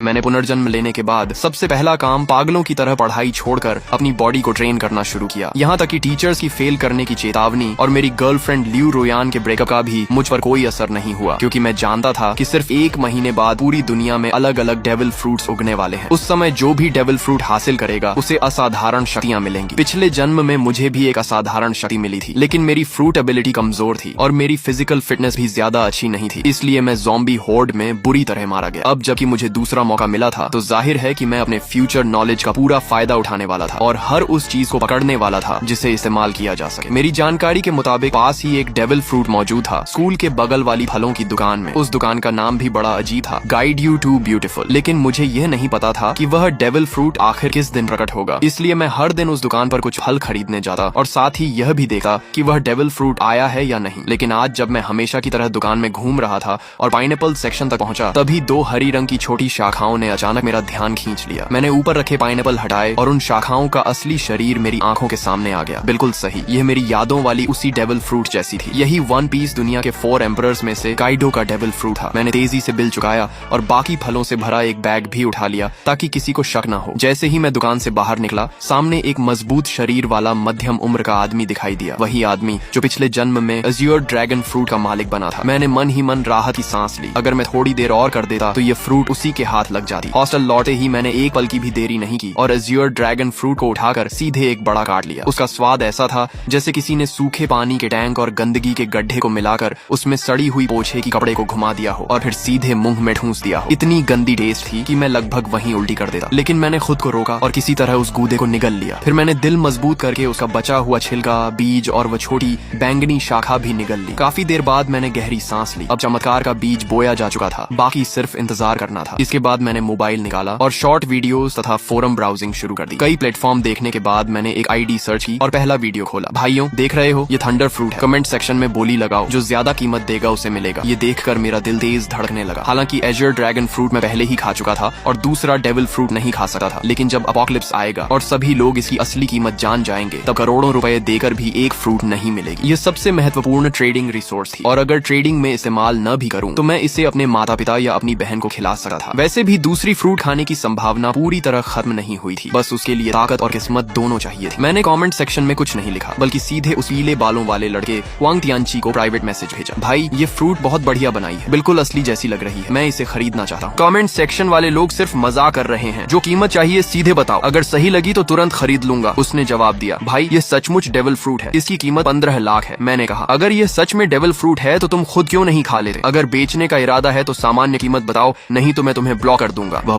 मैंने पुनर्जन्म लेने के बाद सबसे पहला काम पागलों की तरह पढ़ाई छोड़कर अपनी बॉडी को ट्रेन करना शुरू किया। यहाँ तक कि टीचर्स की फेल करने की चेतावनी और मेरी गर्लफ्रेंड ल्यू रोयान के ब्रेकअप का भी मुझ पर कोई असर नहीं हुआ, क्योंकि मैं जानता था कि सिर्फ 1 महीने बाद पूरी दुनिया में अलग अलग डेविल फ्रूट्स उगने वाले हैं। उस समय जो भी डेविल फ्रूट हासिल करेगा उसे असाधारण शक्तियां मिलेंगी। पिछले जन्म में मुझे भी एक असाधारण शक्ति मिली थी, लेकिन मेरी फ्रूट एबिलिटी कमजोर थी और मेरी फिजिकल फिटनेस भी ज्यादा अच्छी नहीं थी, इसलिए मैं ज़ॉम्बी होर्ड में बुरी तरह मारा गया। अब जबकि मुझे दूसरा मौका मिला था तो जाहिर है कि मैं अपने फ्यूचर नॉलेज का पूरा फायदा उठाने वाला था और हर उस चीज को पकड़ने वाला था जिसे इस्तेमाल किया जा सके। मेरी जानकारी के मुताबिक पास ही एक डेविल फ्रूट मौजूद था, स्कूल के बगल वाली फलों की दुकान में। उस दुकान का नाम भी बड़ा अजीब था, गाइड यू टू ब्यूटीफुल। लेकिन मुझे यह नहीं पता था कि वह डेविल फ्रूट आखिर किस दिन प्रकट होगा, इसलिए मैं हर दिन उस दुकान पर कुछ फल खरीदने जाता और साथ ही यह भी देखा कि वह डेविल फ्रूट आया है या नहीं। लेकिन आज जब मैं हमेशा की तरह दुकान में घूम रहा था और पाइनएप्पल सेक्शन तक पहुंचा, तभी 2 हरी रंग की छोटी शाखाओं ने अचानक मेरा ध्यान खींच लिया। मैंने ऊपर रखे पाइनएप्पल हटाए और उन शाखाओं का असली शरीर मेरी आंखों के सामने आ गया। बिल्कुल सही, यह मेरी यादों वाली उसी डेविल फ्रूट जैसी थी। यही वन पीस दुनिया के 4 एम्परर्स में से काइडो का डेविल फ्रूट था। मैंने तेजी से बिल चुकाया और बाकी फलों से भरा एक बैग भी उठा लिया ताकि किसी को शक न हो। जैसे ही मैं दुकान से बाहर निकला, सामने एक मजबूत शरीर वाला मध्यम उम्र का आदमी दिखाई दिया। वही आदमी जो पिछले जन्म में अज़्योर ड्रैगन फ्रूट का मालिक बना था। मैंने मन ही मन राहत की सांस ली। अगर मैं थोड़ी देर और कर देता तो ये फ्रूट उसी के हाथ लग जाती। हॉस्टल लौटे ही मैंने एक पल की भी देरी नहीं की और अज़्योर ड्रैगन फ्रूट को उठाकर सीधे एक बड़ा काट लिया। उसका स्वाद ऐसा था जैसे किसी ने सूखे पानी के टैंक और गंदगी के गड्ढे को मिलाकर उसमें सड़ी हुई पोछे की कपड़े को घुमा दिया हो और फिर सीधे मुंह में ठूंस दिया हो। इतनी गंदी टेस्ट थी कि मैं लगभग वहीं उल्टी कर देता, लेकिन मैंने खुद को रोका और किसी तरह उस गूदे को निगल लिया। फिर मैंने दिल मजबूत करके उसका बचा हुआ छिलका, बीज और वह छोटी बैंगनी शाखा भी निगल ली। काफी देर बाद मैंने गहरी सांस ली। अब चमत्कार का बीज बोया जा चुका था, बाकी सिर्फ इंतजार करना था। इसके बाद मैंने मोबाइल निकाला और शॉर्ट वीडियोस तथा फोरम ब्राउजिंग शुरू कर दी। कई प्लेटफॉर्म देखने के बाद मैंने एक आईडी सर्च की और पहला वीडियो खोला। भाइयों, देख रहे हो, ये थंडर फ्रूट है। कमेंट सेक्शन में बोली लगाओ, जो ज्यादा कीमत देगा उसे मिलेगा। ये देखकर मेरा दिल तेज धड़कने लगा। हालांकि अज़्योर ड्रैगन फ्रूट मैं पहले ही खा चुका था और दूसरा डेविल फ्रूट नहीं खा सकता था, लेकिन जब अपोकलिप्स आएगा और सभी लोग इसकी असली कीमत जान जाएंगे, तब करोड़ों रुपए देकर भी एक फ्रूट नहीं मिलेगी। ये सबसे महत्वपूर्ण ट्रेडिंग रिसोर्स थी और अगर ट्रेडिंग में इस्तेमाल न भी करूं तो मैं इसे अपने माता पिता या अपनी बहन को खिला सकता था। वैसे भी दूसरी फ्रूट खाने की संभावना पूरी तरह खत्म नहीं हुई थी, बस उसके लिए ताकत और किस्मत दोनों चाहिए थी। मैंने कमेंट सेक्शन में कुछ नहीं लिखा, बल्कि सीधे उस पीले बालों वाले लड़के वांग तियानची को प्राइवेट मैसेज भेजा। भाई, ये फ्रूट बहुत बढ़िया बनाई है, बिल्कुल असली जैसी लग रही है, मैं इसे खरीदना चाहता हूँ। कमेंट सेक्शन वाले लोग सिर्फ मजाक कर रहे हैं, जो कीमत चाहिए सीधे बताओ, अगर सही लगी तो तुरंत खरीद लूंगा। उसने जवाब दिया, भाई ये सचमुच डेविल फ्रूट है, इसकी कीमत 15 लाख है। मैंने कहा, अगर ये सच में डेविल फ्रूट है तो तुम खुद क्यों नहीं खा लेते? अगर बेचने का इरादा है तो सामान्य कीमत बताओ, नहीं तो मैं तुम्हें ब्लॉक कर दूंगा।